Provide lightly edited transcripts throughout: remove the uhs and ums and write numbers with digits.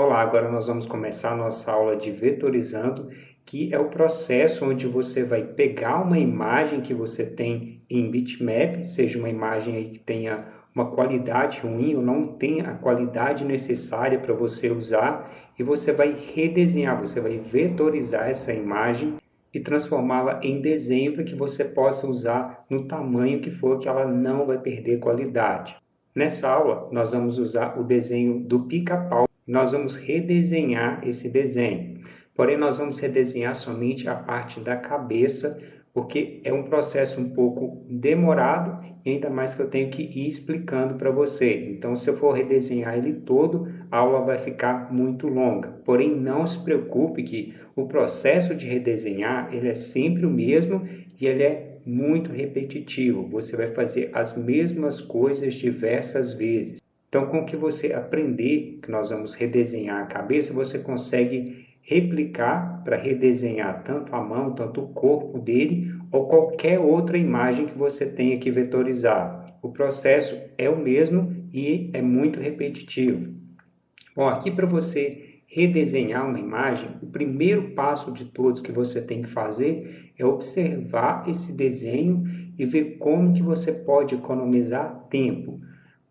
Olá, agora nós vamos começar a nossa aula de vetorizando, que é o processo onde você vai pegar uma imagem que você tem em bitmap, seja uma imagem aí que tenha uma qualidade ruim ou não tenha a qualidade necessária para você usar, e você vai redesenhar, você vai vetorizar essa imagem e transformá-la em desenho para que você possa usar no tamanho que for, que ela não vai perder qualidade. Nessa aula, nós vamos usar o desenho do pica-pau. Nós vamos redesenhar esse desenho. Porém, nós vamos redesenhar somente a parte da cabeça, porque é um processo um pouco demorado e ainda mais que eu tenho que ir explicando para você. Então, se eu for redesenhar ele todo, a aula vai ficar muito longa. Porém, não se preocupe que o processo de redesenhar, ele é sempre o mesmo e ele é muito repetitivo. Você vai fazer as mesmas coisas diversas vezes. Então, com o que você aprender, que nós vamos redesenhar a cabeça, você consegue replicar para redesenhar tanto a mão, tanto o corpo dele, ou qualquer outra imagem que você tenha que vetorizar. O processo é o mesmo e é muito repetitivo. Bom, aqui para você redesenhar uma imagem, o primeiro passo de todos que você tem que fazer é observar esse desenho e ver como que você pode economizar tempo.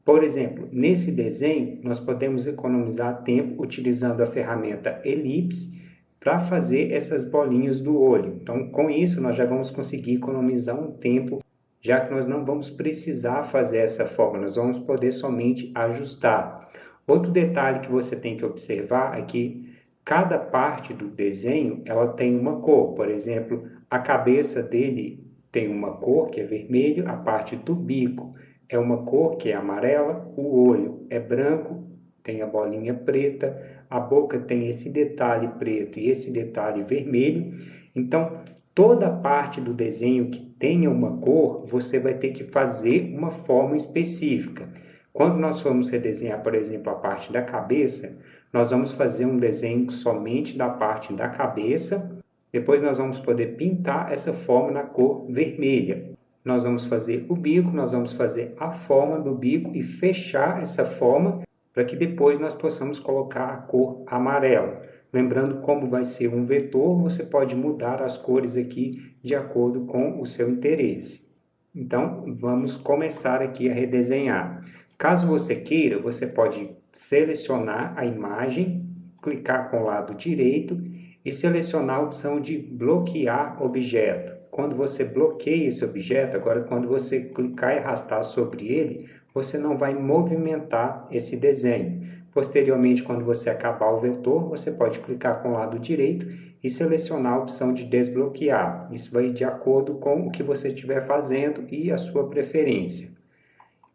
Por exemplo, nesse desenho, nós podemos economizar tempo utilizando a ferramenta elipse para fazer essas bolinhas do olho. Então, com isso, nós já vamos conseguir economizar um tempo, já que nós não vamos precisar fazer essa forma, nós vamos poder somente ajustar. Outro detalhe que você tem que observar é que cada parte do desenho ela tem uma cor. Por exemplo, a cabeça dele tem uma cor que é vermelho, a parte do bico é uma cor que é amarela, o olho é branco, tem a bolinha preta, a boca tem esse detalhe preto e esse detalhe vermelho. Então, toda parte do desenho que tenha uma cor, você vai ter que fazer uma forma específica. Quando nós formos redesenhar, por exemplo, a parte da cabeça, nós vamos fazer um desenho somente da parte da cabeça, depois nós vamos poder pintar essa forma na cor vermelha. Nós vamos fazer o bico, nós vamos fazer a forma do bico e fechar essa forma para que depois nós possamos colocar a cor amarela. Lembrando, como vai ser um vetor, você pode mudar as cores aqui de acordo com o seu interesse. Então, vamos começar aqui a redesenhar. Caso você queira, você pode selecionar a imagem, clicar com o lado direito e selecionar a opção de bloquear objeto. Quando você bloqueia esse objeto, agora quando você clicar e arrastar sobre ele, você não vai movimentar esse desenho. Posteriormente, quando você acabar o vetor, você pode clicar com o lado direito e selecionar a opção de desbloquear. Isso vai de acordo com o que você estiver fazendo e a sua preferência.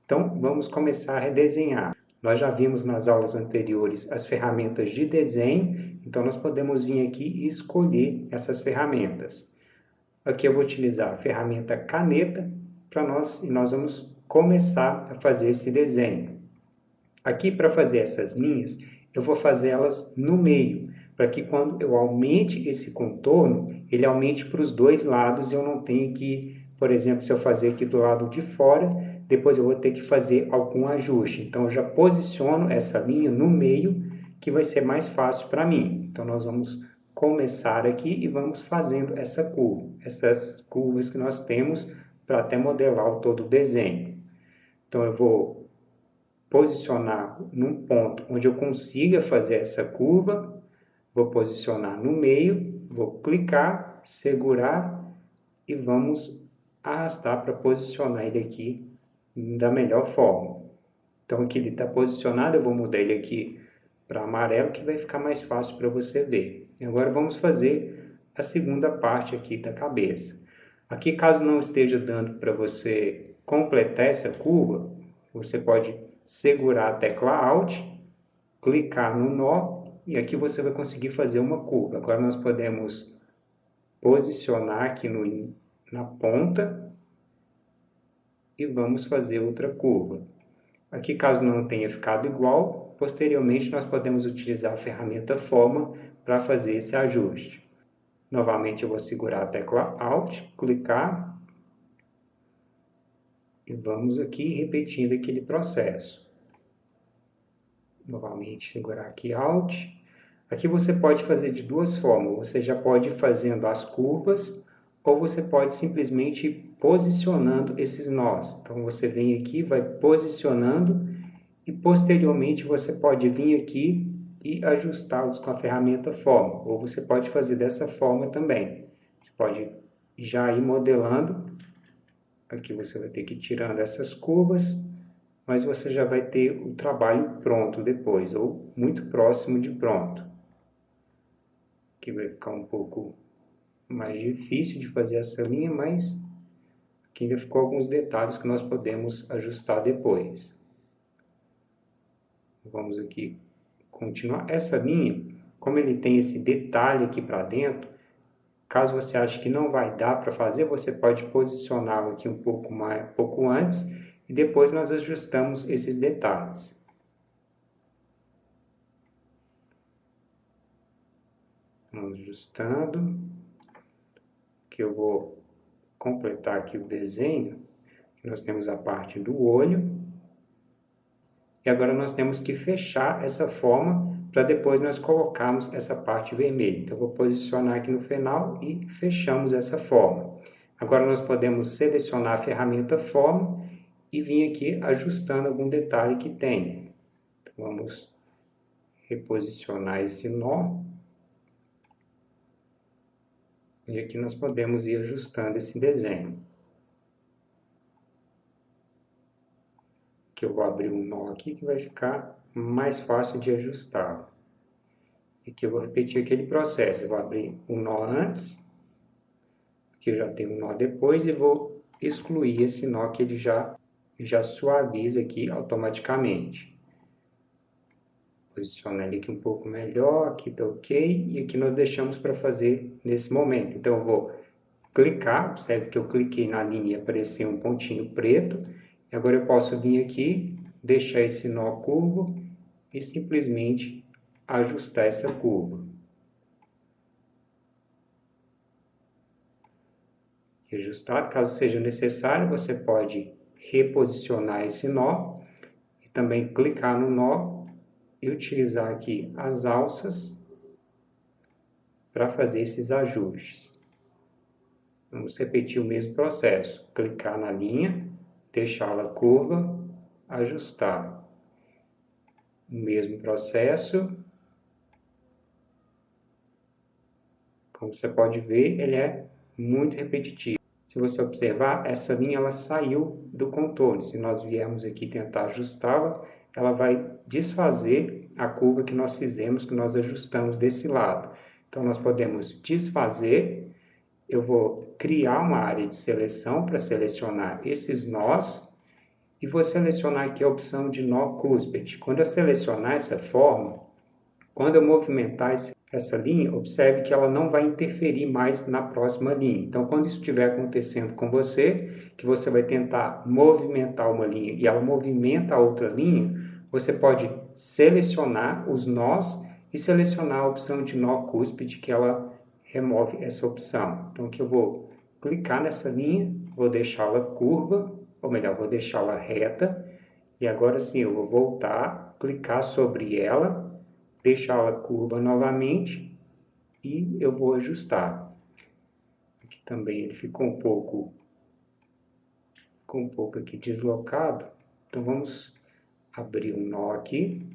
Então, vamos começar a redesenhar. Nós já vimos nas aulas anteriores as ferramentas de desenho, então nós podemos vir aqui e escolher essas ferramentas. Aqui eu vou utilizar a ferramenta caneta para nós vamos começar a fazer esse desenho. Aqui para fazer essas linhas, eu vou fazer elas no meio, para que quando eu aumente esse contorno, ele aumente para os dois lados e eu não tenha que, por exemplo, se eu fazer aqui do lado de fora, depois eu vou ter que fazer algum ajuste. Então eu já posiciono essa linha no meio, que vai ser mais fácil para mim. Então nós vamos começar aqui e vamos fazendo essa curva, essas curvas que nós temos para até modelar o todo o desenho. Então eu vou posicionar num ponto onde eu consiga fazer essa curva, vou posicionar no meio, vou clicar, segurar e vamos arrastar para posicionar ele aqui da melhor forma. Então aqui ele está posicionado, eu vou mudar ele aqui para amarelo, que vai ficar mais fácil para você ver. E agora vamos fazer a segunda parte aqui da cabeça. Aqui, caso não esteja dando para você completar essa curva, você pode segurar a tecla Alt, clicar no nó e aqui você vai conseguir fazer uma curva. Agora nós podemos posicionar aqui na ponta e vamos fazer outra curva. Aqui, caso não tenha ficado igual, posteriormente nós podemos utilizar a ferramenta Forma para fazer esse ajuste. Novamente eu vou segurar a tecla Alt, clicar e vamos aqui repetindo aquele processo. Novamente, segurar aqui Alt. Aqui você pode fazer de duas formas. Você já pode ir fazendo as curvas, ou você pode simplesmente ir posicionando esses nós. Então, você vem aqui, vai posicionando, e posteriormente você pode vir aqui e ajustá-los com a ferramenta Forma. Ou você pode fazer dessa forma também. Você pode já ir modelando. Aqui você vai ter que ir tirando essas curvas, mas você já vai ter o trabalho pronto depois, ou muito próximo de pronto. Aqui vai ficar um pouco mais difícil de fazer essa linha, mas aqui ainda ficou alguns detalhes que nós podemos ajustar depois. Vamos aqui continuar. Essa linha, como ele tem esse detalhe aqui para dentro, caso você ache que não vai dar para fazer, você pode posicioná-lo aqui um pouco antes e depois nós ajustamos esses detalhes. Vamos ajustando. Que eu vou completar aqui o desenho. Nós temos a parte do olho. E agora nós temos que fechar essa forma para depois nós colocarmos essa parte vermelha. Então, eu vou posicionar aqui no final e fechamos essa forma. Agora nós podemos selecionar a ferramenta Forma e vir aqui ajustando algum detalhe que tenha. Então, vamos reposicionar esse nó. E aqui nós podemos ir ajustando esse desenho. Que eu vou abrir um nó aqui que vai ficar mais fácil de ajustar. E aqui eu vou repetir aquele processo. Eu vou abrir um nó antes, aqui eu já tenho um nó depois e vou excluir esse nó que ele já suaviza aqui automaticamente. Posicionar ele aqui um pouco melhor, aqui está ok, e aqui nós deixamos para fazer nesse momento. Então eu vou clicar, observe que eu cliquei na linha e apareceu um pontinho preto, e agora eu posso vir aqui, deixar esse nó curvo e simplesmente ajustar essa curva. Ajustado, caso seja necessário, você pode reposicionar esse nó e também clicar no nó e utilizar aqui as alças para fazer esses ajustes. Vamos repetir o mesmo processo, clicar na linha, deixá-la curva, ajustar. O mesmo processo. Como você pode ver, ele é muito repetitivo. Se você observar, essa linha ela saiu do contorno. Se nós viermos aqui tentar ajustá-la, ela vai desfazer a curva que nós fizemos, que nós ajustamos desse lado. Então, nós podemos desfazer. Eu vou criar uma área de seleção para selecionar esses nós e vou selecionar aqui a opção de nó cúspide. Quando eu selecionar essa forma, quando eu movimentar essa linha, observe que ela não vai interferir mais na próxima linha. Então, quando isso estiver acontecendo com você, que você vai tentar movimentar uma linha e ela movimenta a outra linha, você pode selecionar os nós e selecionar a opção de nó cúspide, que ela remove essa opção. Então, aqui eu vou clicar nessa linha, vou deixá-la curva, ou melhor, vou deixá-la reta, e agora sim eu vou voltar, clicar sobre ela, deixá-la curva novamente e eu vou ajustar. Aqui também ele ficou um pouco aqui deslocado, então vamos abrir um nó aqui,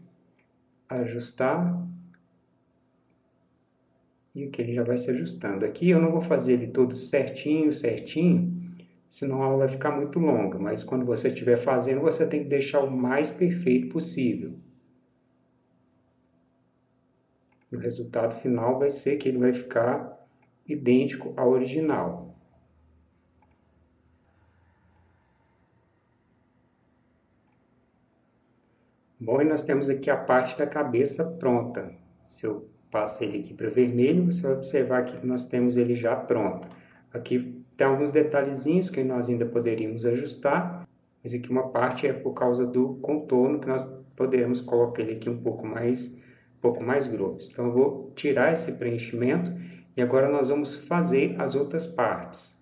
ajustar, e aqui ele já vai se ajustando. Aqui eu não vou fazer ele todo certinho, senão a aula vai ficar muito longa, mas quando você estiver fazendo, você tem que deixar o mais perfeito possível. O resultado final vai ser que ele vai ficar idêntico ao original. Bom, e nós temos aqui a parte da cabeça pronta. Se eu passar ele aqui para vermelho, você vai observar aqui que nós temos ele já pronto. Aqui tem alguns detalhezinhos que nós ainda poderíamos ajustar, mas aqui uma parte é por causa do contorno que nós poderemos colocar ele aqui um pouco mais grosso. Então eu vou tirar esse preenchimento e agora nós vamos fazer as outras partes.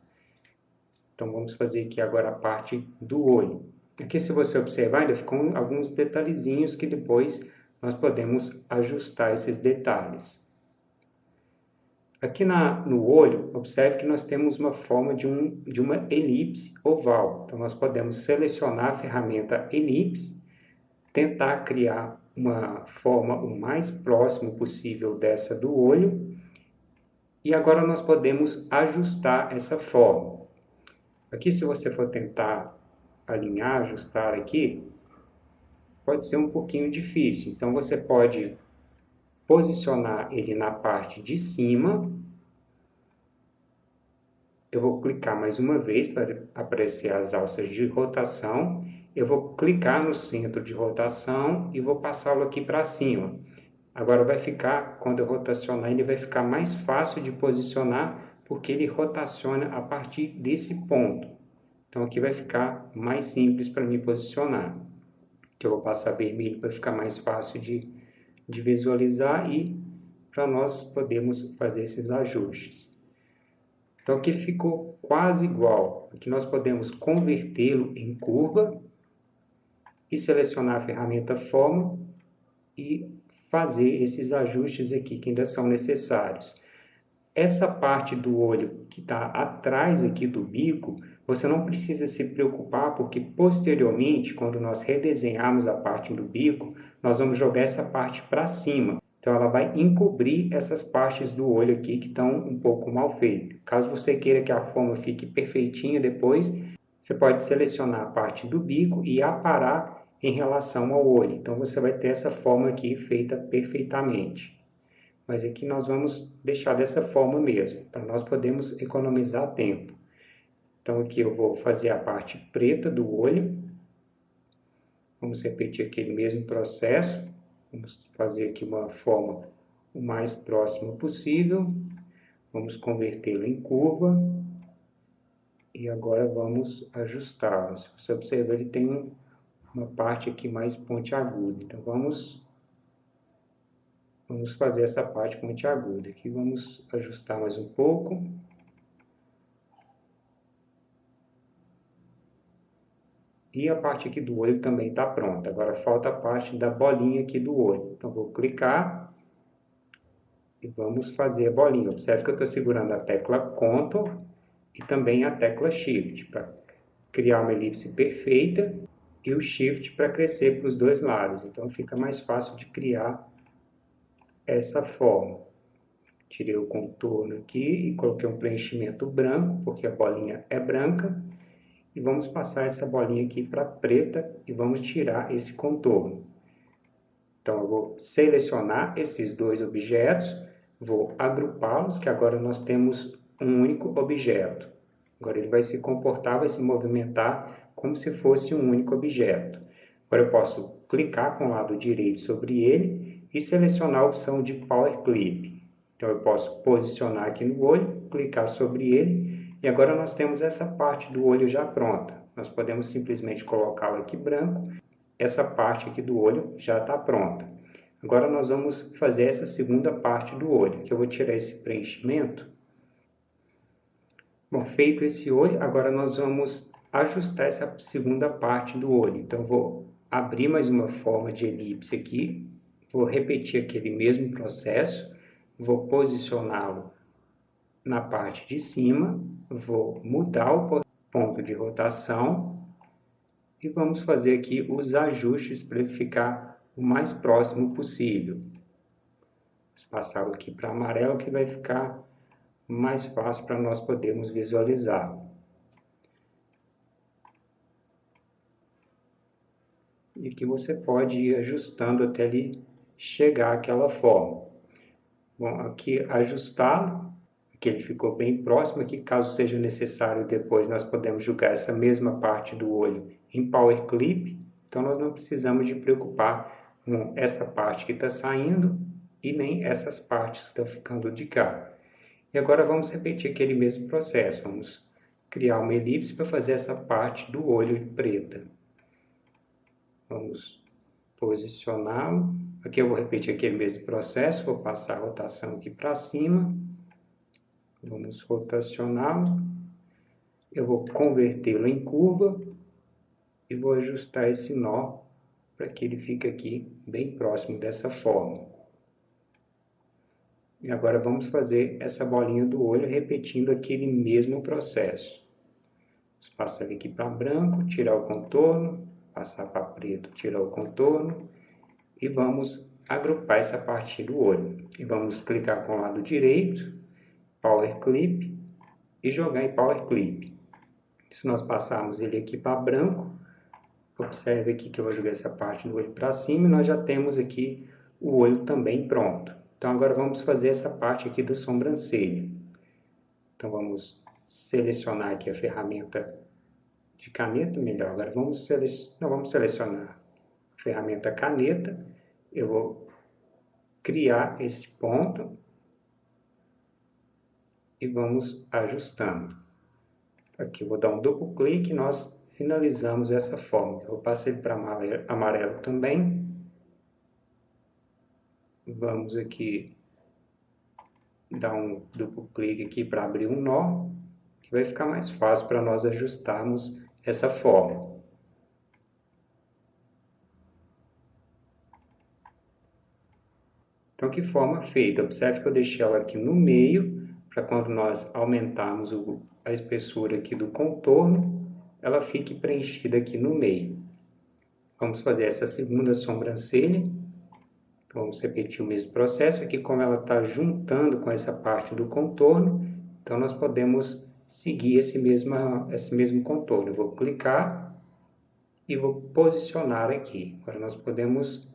Então vamos fazer aqui agora a parte do olho. Aqui, se você observar, ainda ficam alguns detalhezinhos que depois nós podemos ajustar esses detalhes. Aqui no olho, observe que nós temos uma forma de uma elipse oval. Então, nós podemos selecionar a ferramenta elipse, tentar criar uma forma o mais próximo possível dessa do olho, e agora nós podemos ajustar essa forma. Aqui, se você for tentar alinhar, ajustar aqui, pode ser um pouquinho difícil. Então, você pode posicionar ele na parte de cima. Eu vou clicar mais uma vez para aparecer as alças de rotação. Eu vou clicar no centro de rotação e vou passá-lo aqui para cima. Agora vai ficar, quando eu rotacionar, ele vai ficar mais fácil de posicionar, porque ele rotaciona a partir desse ponto. Então aqui vai ficar mais simples para me posicionar. Que eu vou passar vermelho para ficar mais fácil de visualizar e para nós podermos fazer esses ajustes. Então aqui ele ficou quase igual. Aqui nós podemos convertê-lo em curva e selecionar a ferramenta forma e fazer esses ajustes aqui que ainda são necessários. Essa parte do olho que está atrás aqui do bico, você não precisa se preocupar, porque posteriormente, quando nós redesenharmos a parte do bico, nós vamos jogar essa parte para cima. Então, ela vai encobrir essas partes do olho aqui que estão um pouco mal feitas. Caso você queira que a forma fique perfeitinha depois, você pode selecionar a parte do bico e aparar em relação ao olho. Então, você vai ter essa forma aqui feita perfeitamente. Mas aqui nós vamos deixar dessa forma mesmo, para nós podermos economizar tempo. Então aqui eu vou fazer a parte preta do olho. Vamos repetir aquele mesmo processo. Vamos fazer aqui uma forma o mais próxima possível. Vamos convertê-lo em curva. E agora vamos ajustá-lo. Se você observar, ele tem uma parte aqui mais pontiaguda. Então vamos fazer essa parte pontiaguda. Aqui vamos ajustar mais um pouco. E a parte aqui do olho também está pronta. Agora falta a parte da bolinha aqui do olho. Então vou clicar e vamos fazer a bolinha. Observe que eu estou segurando a tecla Ctrl e também a tecla Shift para criar uma elipse perfeita e o Shift para crescer para os dois lados. Então fica mais fácil de criar essa forma. Tirei o contorno aqui e coloquei um preenchimento branco, porque a bolinha é branca. E vamos passar essa bolinha aqui para preta e vamos tirar esse contorno. Então, eu vou selecionar esses dois objetos, vou agrupá-los, que agora nós temos um único objeto. Agora ele vai se comportar, vai se movimentar como se fosse um único objeto. Agora eu posso clicar com o lado direito sobre ele e selecionar a opção de Power Clip. Então eu posso posicionar aqui no olho, clicar sobre ele e agora nós temos essa parte do olho já pronta. Nós podemos simplesmente colocá-la aqui branco. Essa parte aqui do olho já está pronta. Agora nós vamos fazer essa segunda parte do olho, que eu vou tirar esse preenchimento. Bom, feito esse olho, agora nós vamos ajustar essa segunda parte do olho. Então, vou abrir mais uma forma de elipse aqui, vou repetir aquele mesmo processo, vou posicioná-lo na parte de cima, vou mudar o ponto de rotação e vamos fazer aqui os ajustes para ele ficar o mais próximo possível. Vamos passá-lo aqui para amarelo, que vai ficar mais fácil para nós podermos visualizar. E aqui você pode ir ajustando até ele chegar àquela forma. Bom, aqui ajustado, aqui ele ficou bem próximo, aqui caso seja necessário depois nós podemos jogar essa mesma parte do olho em Power Clip, então nós não precisamos de preocupar com essa parte que está saindo e nem essas partes que estão ficando de cá. E agora vamos repetir aquele mesmo processo, vamos criar uma elipse para fazer essa parte do olho preta. Vamos posicioná-lo. Aqui eu vou repetir aquele mesmo processo, vou passar a rotação aqui para cima. Vamos rotacioná-lo. Eu vou convertê-lo em curva e vou ajustar esse nó para que ele fique aqui bem próximo dessa forma. E agora vamos fazer essa bolinha do olho repetindo aquele mesmo processo. Vamos passar aqui para branco, tirar o contorno, passar para preto, tirar o contorno e vamos agrupar essa parte do olho. E vamos clicar com o lado direito, Power Clip e jogar em Power Clip. Se nós passarmos ele aqui para branco, observe aqui que eu vou jogar essa parte do olho para cima e nós já temos aqui o olho também pronto. Então agora vamos fazer essa parte aqui da sobrancelha. Então vamos selecionar aqui a ferramenta de caneta, melhor. Agora vamos selecionar a ferramenta caneta. Eu vou criar esse ponto e vamos ajustando. Aqui eu vou dar um duplo clique e nós finalizamos essa forma. Eu vou passar ele para amarelo também. Vamos aqui dar um duplo clique aqui para abrir um nó, que vai ficar mais fácil para nós ajustarmos essa forma. Então, que forma feita? Observe que eu deixei ela aqui no meio, para quando nós aumentarmos a espessura aqui do contorno, ela fique preenchida aqui no meio. Vamos fazer essa segunda sobrancelha. Vamos repetir o mesmo processo. Aqui, como ela está juntando com essa parte do contorno, então nós podemos seguir esse mesmo contorno. Eu vou clicar e vou posicionar aqui. Agora nós podemos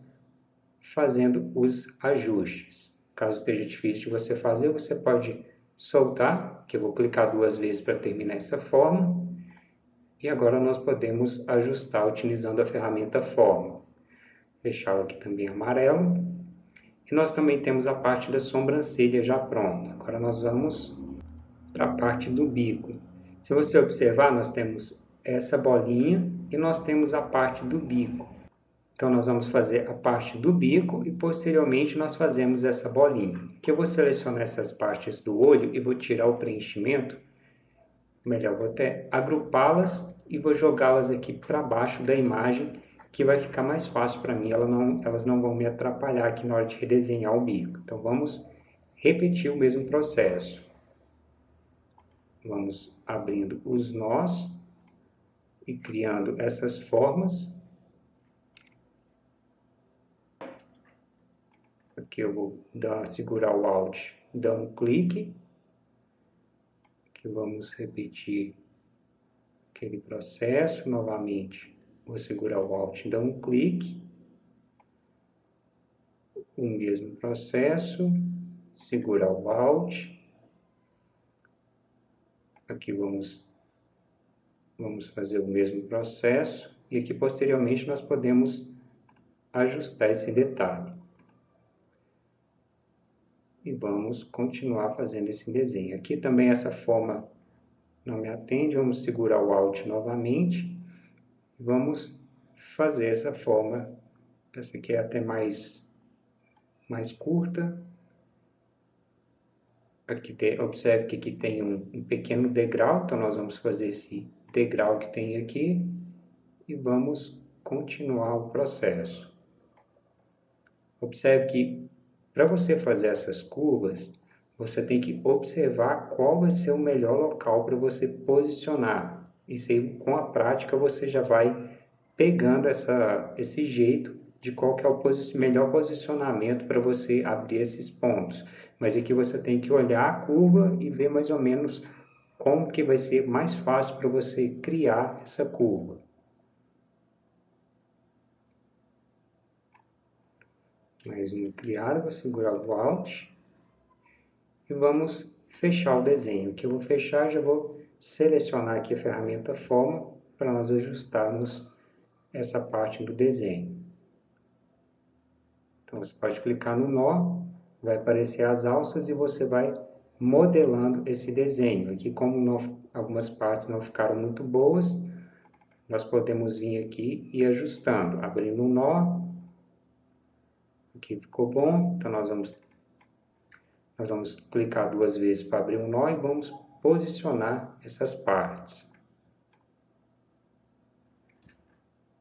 fazendo os ajustes. Caso esteja difícil de você fazer, você pode soltar, que eu vou clicar 2 vezes para terminar essa forma. E agora nós podemos ajustar utilizando a ferramenta forma. Deixá-lo aqui também amarelo. E nós também temos a parte da sobrancelha já pronta. Agora nós vamos para a parte do bico. Se você observar, nós temos essa bolinha e nós temos a parte do bico. Então nós vamos fazer a parte do bico e posteriormente nós fazemos essa bolinha. Aqui eu vou selecionar essas partes do olho e vou tirar o preenchimento. Melhor, vou até agrupá-las e vou jogá-las aqui para baixo da imagem, que vai ficar mais fácil para mim, elas não vão me atrapalhar aqui na hora de redesenhar o bico. Então vamos repetir o mesmo processo. Vamos abrindo os nós e criando essas formas. Aqui eu vou segurar o Alt, dar um clique. Aqui vamos repetir aquele processo novamente. Vou segurar o Alt, dar um clique. O mesmo processo, segurar o Alt. Aqui vamos fazer o mesmo processo. E aqui posteriormente nós podemos ajustar esse detalhe. E vamos continuar fazendo esse desenho. Aqui também essa forma não me atende, vamos segurar o Alt novamente. Vamos fazer essa forma, essa aqui é até mais curta. Aqui observe que aqui tem um pequeno degrau, então nós vamos fazer esse degrau que tem aqui e vamos continuar o processo. Observe que para você fazer essas curvas, você tem que observar qual vai ser o melhor local para você posicionar. Isso aí, com a prática, você já vai pegando esse jeito de qual que é o melhor posicionamento para você abrir esses pontos. Mas aqui você tem que olhar a curva e ver mais ou menos como que vai ser mais fácil para você criar essa curva. Mais uma criada, vou segurar o Alt e vamos fechar o desenho. O que eu vou fechar, já vou selecionar aqui a ferramenta forma para nós ajustarmos essa parte do desenho. Então você pode clicar no nó, vai aparecer as alças e você vai modelando esse desenho. Aqui, como algumas partes não ficaram muito boas, nós podemos vir aqui e ajustando, abrindo um nó. Aqui ficou bom, então nós vamos clicar 2 vezes para abrir um nó e vamos posicionar essas partes.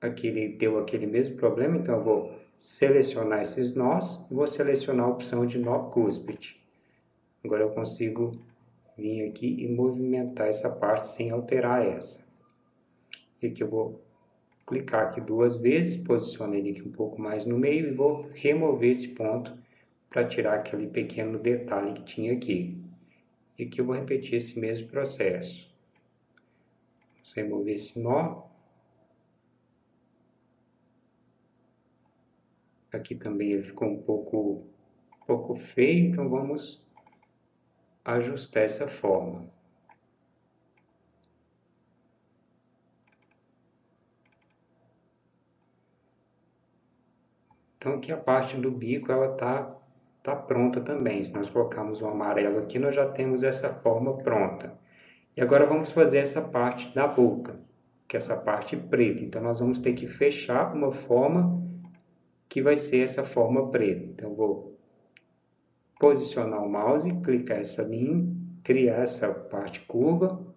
aqui ele deu aquele mesmo problema, então eu vou selecionar esses nós e vou selecionar a opção de nó cúspide. Agora eu consigo vir aqui e movimentar essa parte sem alterar essa. E aqui eu vou clicar aqui 2 vezes, posiciono ele aqui um pouco mais no meio e vou remover esse ponto para tirar aquele pequeno detalhe que tinha aqui. E aqui eu vou repetir esse mesmo processo. Vamos remover esse nó. Aqui também ele ficou um pouco feio, então vamos ajustar essa forma. Então aqui a parte do bico ela tá pronta também. Se nós colocarmos o amarelo aqui, nós já temos essa forma pronta. E agora vamos fazer essa parte da boca, que é essa parte preta. Então nós vamos ter que fechar uma forma que vai ser essa forma preta. Então eu vou posicionar o mouse, clicar essa linha, criar essa parte curva.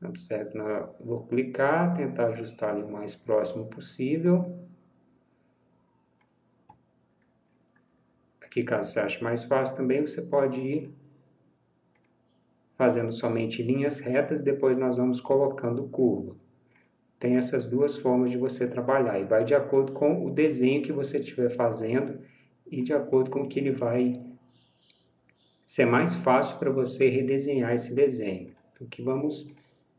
Observe, vou clicar, tentar ajustar ali o mais próximo possível. Aqui, caso você ache mais fácil também, você pode ir fazendo somente linhas retas, depois nós vamos colocando curva. Tem essas duas formas de você trabalhar e vai de acordo com o desenho que você estiver fazendo e de acordo com o que ele vai ser mais fácil para você redesenhar esse desenho. Então, aqui vamos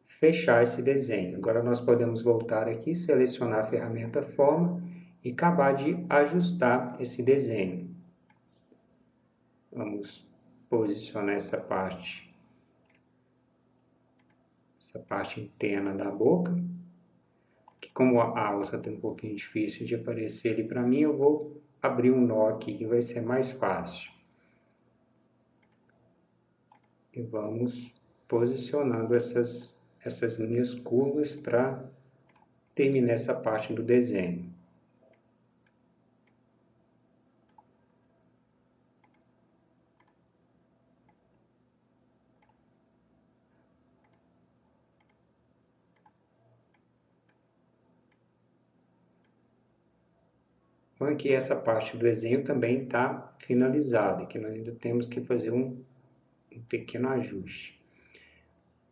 fechar esse desenho. Agora nós podemos voltar aqui, selecionar a ferramenta forma e acabar de ajustar esse desenho. Vamos posicionar essa parte interna da boca, que como a alça tem um pouquinho difícil de aparecer ali para mim, eu vou abrir um nó aqui que vai ser mais fácil. E vamos posicionando essas linhas curvas para terminar essa parte do desenho. Então aqui essa parte do desenho também está finalizada, que nós ainda temos que fazer um pequeno ajuste.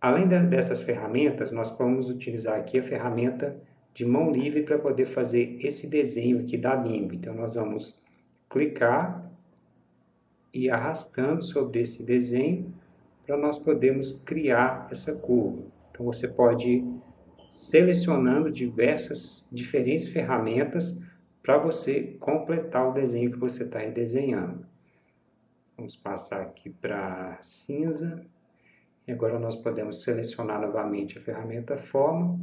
Além dessas ferramentas, nós vamos utilizar aqui a ferramenta de mão livre para poder fazer esse desenho aqui da língua. Então nós vamos clicar e arrastando sobre esse desenho para nós podermos criar essa curva. Então você pode ir selecionando diferentes ferramentas para você completar o desenho que você está redesenhando. Vamos passar aqui para cinza. E agora nós podemos selecionar novamente a ferramenta forma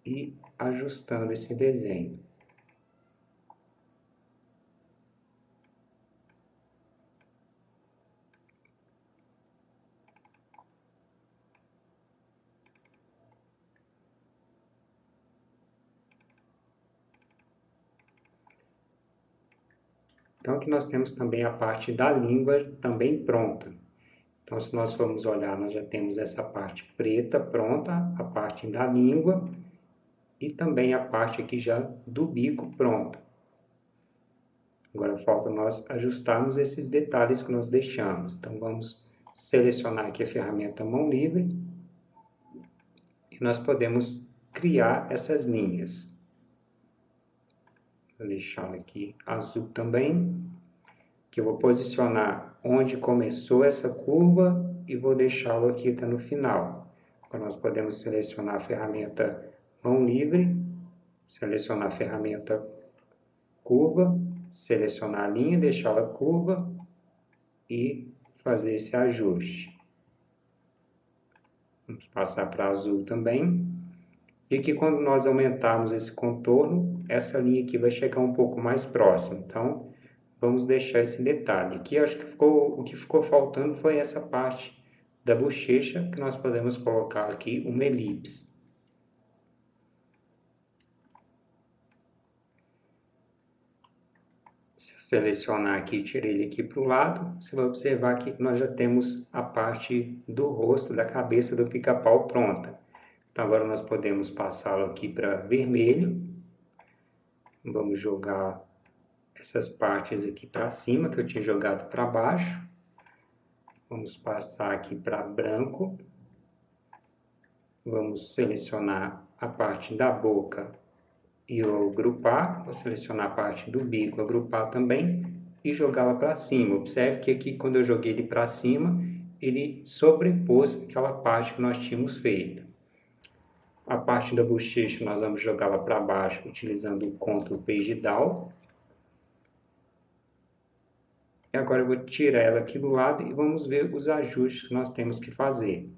e ajustando esse desenho. Então aqui nós temos também a parte da língua também pronta. Então se nós formos olhar, nós já temos essa parte preta pronta, a parte da língua e também a parte aqui já do bico pronta. Agora falta nós ajustarmos esses detalhes que nós deixamos. Então vamos selecionar aqui a ferramenta mão livre e nós podemos criar essas linhas. Vou deixar aqui azul também, que eu vou posicionar onde começou essa curva e vou deixá-lo aqui até no final. Agora nós podemos selecionar a ferramenta mão livre, selecionar a ferramenta curva, selecionar a linha, deixá-la curva e fazer esse ajuste. Vamos passar para azul também. E aqui quando nós aumentarmos esse contorno, essa linha aqui vai chegar um pouco mais próximo. Então, vamos deixar esse detalhe. Aqui acho que o que ficou faltando foi essa parte da bochecha, que nós podemos colocar aqui uma elipse. Se eu selecionar aqui e tirar ele aqui para o lado, você vai observar aqui que nós já temos a parte do rosto, da cabeça do pica-pau pronta. Então agora nós podemos passá-lo aqui para vermelho Vamos jogar essas partes aqui para cima, que eu tinha jogado para baixo. Vamos passar aqui para branco. Vamos selecionar a parte da boca e agrupar. Vou selecionar a parte do bico, agrupar também e jogá-la para cima. Observe que aqui, quando eu joguei ele para cima, ele sobrepôs aquela parte que nós tínhamos feito. A parte da bochecha nós vamos jogá-la para baixo utilizando o Ctrl Page Down. E agora eu vou tirar ela aqui do lado e vamos ver os ajustes que nós temos que fazer.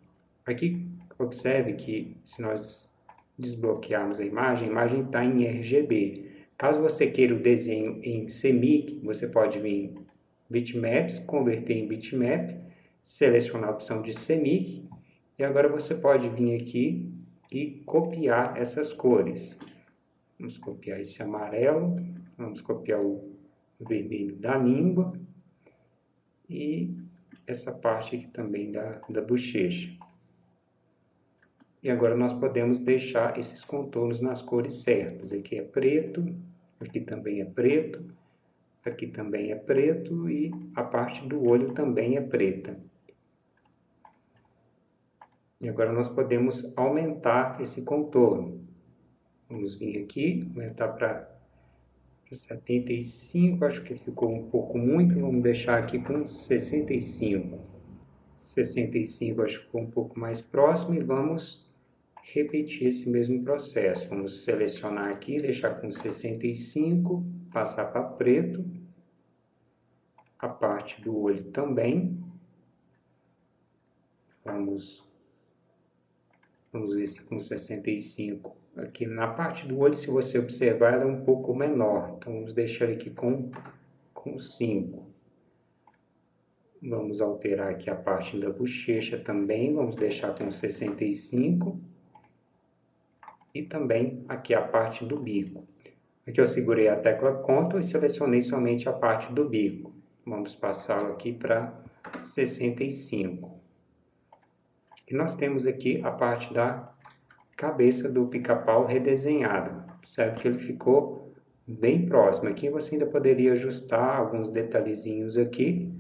Aqui, observe que se nós desbloquearmos a imagem está em RGB. Caso você queira o desenho em CMYK, você pode vir em Bitmaps, converter em Bitmap, selecionar a opção de CMYK e agora você pode vir aqui e copiar essas cores. Vamos copiar esse amarelo, vamos copiar o vermelho da língua e essa parte aqui também da bochecha. E agora nós podemos deixar esses contornos nas cores certas. Aqui é preto, aqui também é preto, aqui também é preto e a parte do olho também é preta. E agora nós podemos aumentar esse contorno. Vamos vir aqui, aumentar para 75, acho que ficou um pouco muito, vamos deixar aqui com 65. 65 acho que ficou um pouco mais próximo e vamos repetir esse mesmo processo. Vamos selecionar aqui, deixar com 65, passar para preto, a parte do olho também. Vamos ver se com 65. Aqui na parte do olho, se você observar, ela é um pouco menor. Então, vamos deixar aqui com 5. Vamos alterar aqui a parte da bochecha também. Vamos deixar com 65. E também aqui a parte do bico. Aqui eu segurei a tecla Ctrl e selecionei somente a parte do bico. Vamos passá-lo aqui para 65. E nós temos aqui a parte da cabeça do pica-pau redesenhada. Observe que ele ficou bem próximo. Aqui você ainda poderia ajustar alguns detalhezinhos aqui,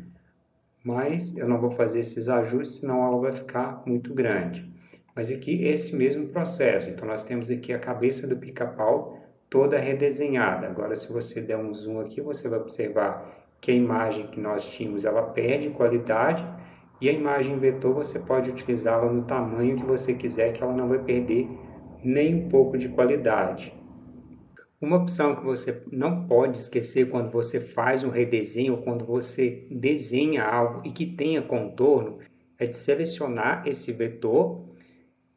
mas eu não vou fazer esses ajustes, senão ela vai ficar muito grande. Mas aqui esse mesmo processo. Então nós temos aqui a cabeça do pica-pau toda redesenhada. Agora se você der um zoom aqui, você vai observar que a imagem que nós tínhamos, ela perde qualidade. E a imagem vetor você pode utilizá-la no tamanho que você quiser, que ela não vai perder nem um pouco de qualidade. Uma opção que você não pode esquecer quando você faz um redesenho, ou quando você desenha algo e que tenha contorno, é de selecionar esse vetor,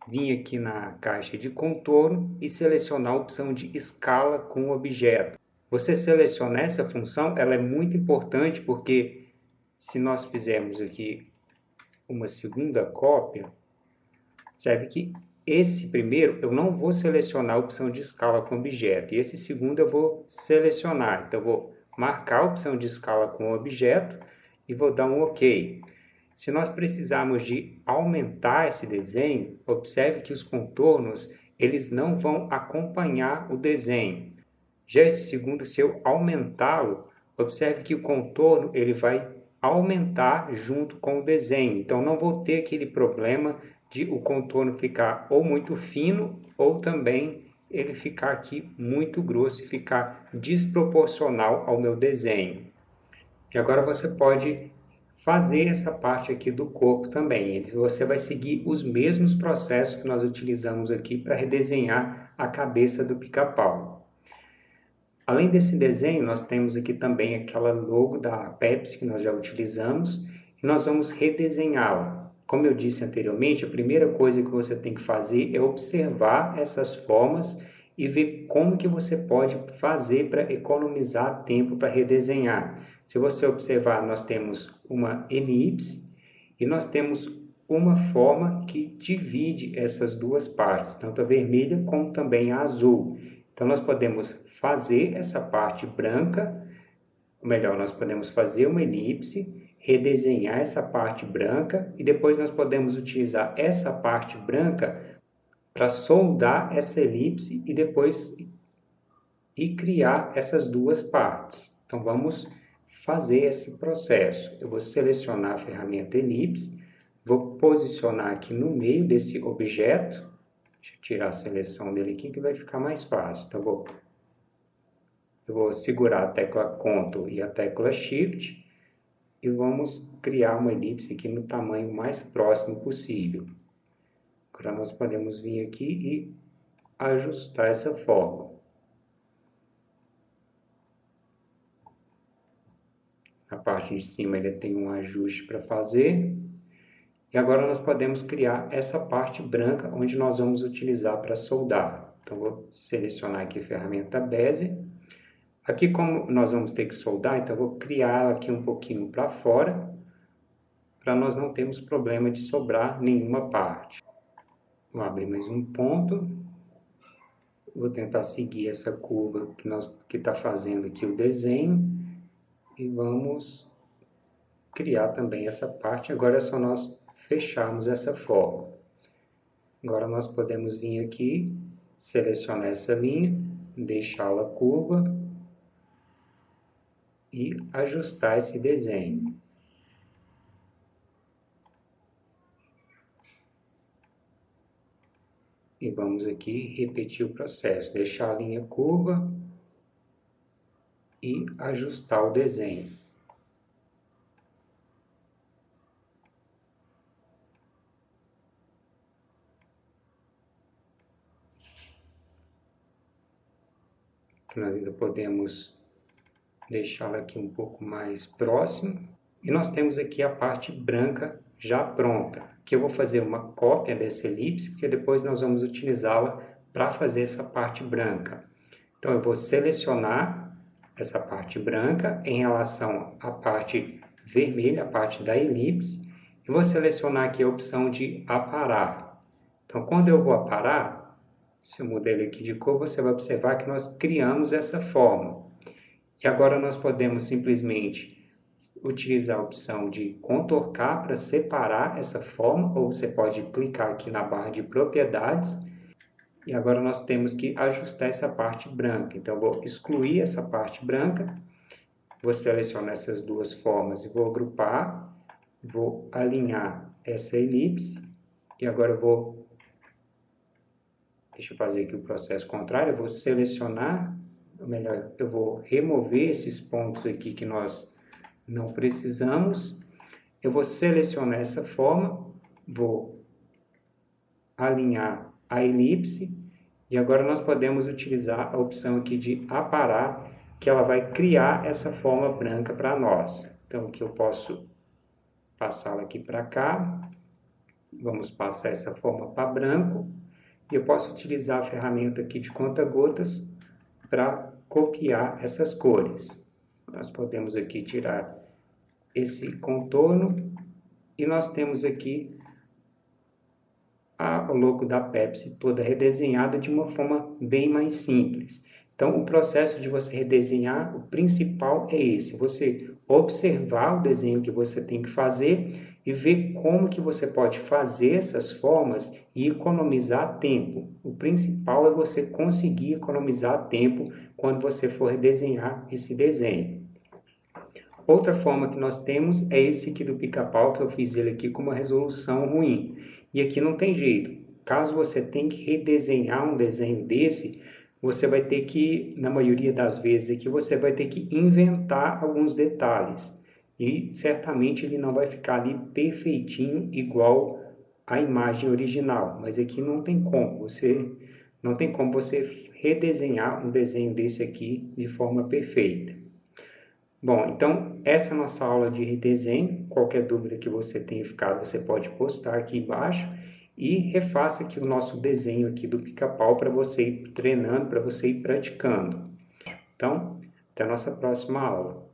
vir aqui na caixa de contorno e selecionar a opção de escala com objeto. Você selecionar essa função, ela é muito importante porque se nós fizermos aqui uma segunda cópia, observe que esse primeiro eu não vou selecionar a opção de escala com objeto, e esse segundo eu vou selecionar. Então, eu vou marcar a opção de escala com objeto e vou dar um OK. Se nós precisarmos de aumentar esse desenho, observe que os contornos eles não vão acompanhar o desenho. Já esse segundo, se eu aumentá-lo, observe que o contorno ele vai aumentar junto com o desenho. Então, não vou ter aquele problema de o contorno ficar ou muito fino ou também ele ficar aqui muito grosso e ficar desproporcional ao meu desenho. E agora você pode fazer essa parte aqui do corpo também. Você vai seguir os mesmos processos que nós utilizamos aqui para redesenhar a cabeça do pica-pau. Além desse desenho, nós temos aqui também aquela logo da Pepsi que nós já utilizamos e nós vamos redesenhá-la. Como eu disse anteriormente, a primeira coisa que você tem que fazer é observar essas formas e ver como que você pode fazer para economizar tempo para redesenhar. Se você observar, nós temos uma elipse e nós temos uma forma que divide essas duas partes, tanto a vermelha como também a azul. Então, nós podemos fazer essa parte branca, ou melhor, nós podemos fazer uma elipse, redesenhar essa parte branca e depois nós podemos utilizar essa parte branca para soldar essa elipse e depois e criar essas duas partes. Então, vamos fazer esse processo. Eu vou selecionar a ferramenta elipse, vou posicionar aqui no meio desse objeto. Deixa eu tirar a seleção dele aqui que vai ficar mais fácil. Então, eu vou segurar a tecla Ctrl e a tecla Shift e vamos criar uma elipse aqui no tamanho mais próximo possível. Agora nós podemos vir aqui e ajustar essa forma. Na parte de cima ele tem um ajuste para fazer. E agora nós podemos criar essa parte branca onde nós vamos utilizar para soldar. Então vou selecionar aqui a ferramenta Bezier. Aqui como nós vamos ter que soldar, então eu vou criar aqui um pouquinho para fora, para nós não termos problema de sobrar nenhuma parte. Vou abrir mais um ponto. Vou tentar seguir essa curva que está fazendo aqui o desenho. E vamos criar também essa parte. Agora é só nós fecharmos essa forma. Agora nós podemos vir aqui, selecionar essa linha, deixá-la curva e ajustar esse desenho. E vamos aqui repetir o processo, deixar a linha curva e ajustar o desenho. Nós ainda podemos deixá-la aqui um pouco mais próximo. E nós temos aqui a parte branca já pronta. Aqui eu vou fazer uma cópia dessa elipse, porque depois nós vamos utilizá-la para fazer essa parte branca. Então eu vou selecionar essa parte branca em relação à parte vermelha, a parte da elipse, e vou selecionar aqui a opção de aparar. Então quando eu vou aparar, se eu mudar ele aqui de cor, você vai observar que nós criamos essa forma. E agora nós podemos simplesmente utilizar a opção de Ctrl K para separar essa forma, ou você pode clicar aqui na barra de propriedades. E agora nós temos que ajustar essa parte branca. Então eu vou excluir essa parte branca, vou selecionar essas duas formas e vou agrupar, vou alinhar essa elipse. E agora eu vou... Deixa eu fazer aqui o processo contrário, eu vou selecionar, ou melhor, eu vou remover esses pontos aqui que nós não precisamos. Eu vou selecionar essa forma, vou alinhar a elipse e agora nós podemos utilizar a opção aqui de aparar, que ela vai criar essa forma branca para nós. Então aqui eu posso passá-la aqui para cá, vamos passar essa forma para branco. E eu posso utilizar a ferramenta aqui de conta-gotas para copiar essas cores. Nós podemos aqui tirar esse contorno e nós temos aqui o logo da Pepsi toda redesenhada de uma forma bem mais simples. Então, o processo de você redesenhar, o principal é esse, você observar o desenho que você tem que fazer e ver como que você pode fazer essas formas e economizar tempo. O principal é você conseguir economizar tempo quando você for redesenhar esse desenho. Outra forma que nós temos é esse aqui do pica-pau, que eu fiz ele aqui com uma resolução ruim. E aqui não tem jeito. Caso você tenha que redesenhar um desenho desse, você vai ter que, na maioria das vezes aqui, você vai ter que inventar alguns detalhes. E certamente ele não vai ficar ali perfeitinho igual à imagem original. Mas aqui não tem como você redesenhar um desenho desse aqui de forma perfeita. Bom, então essa é a nossa aula de redesenho. Qualquer dúvida que você tenha ficado, você pode postar aqui embaixo e refaça aqui o nosso desenho aqui do pica-pau para você ir treinando, para você ir praticando. Então, até a nossa próxima aula.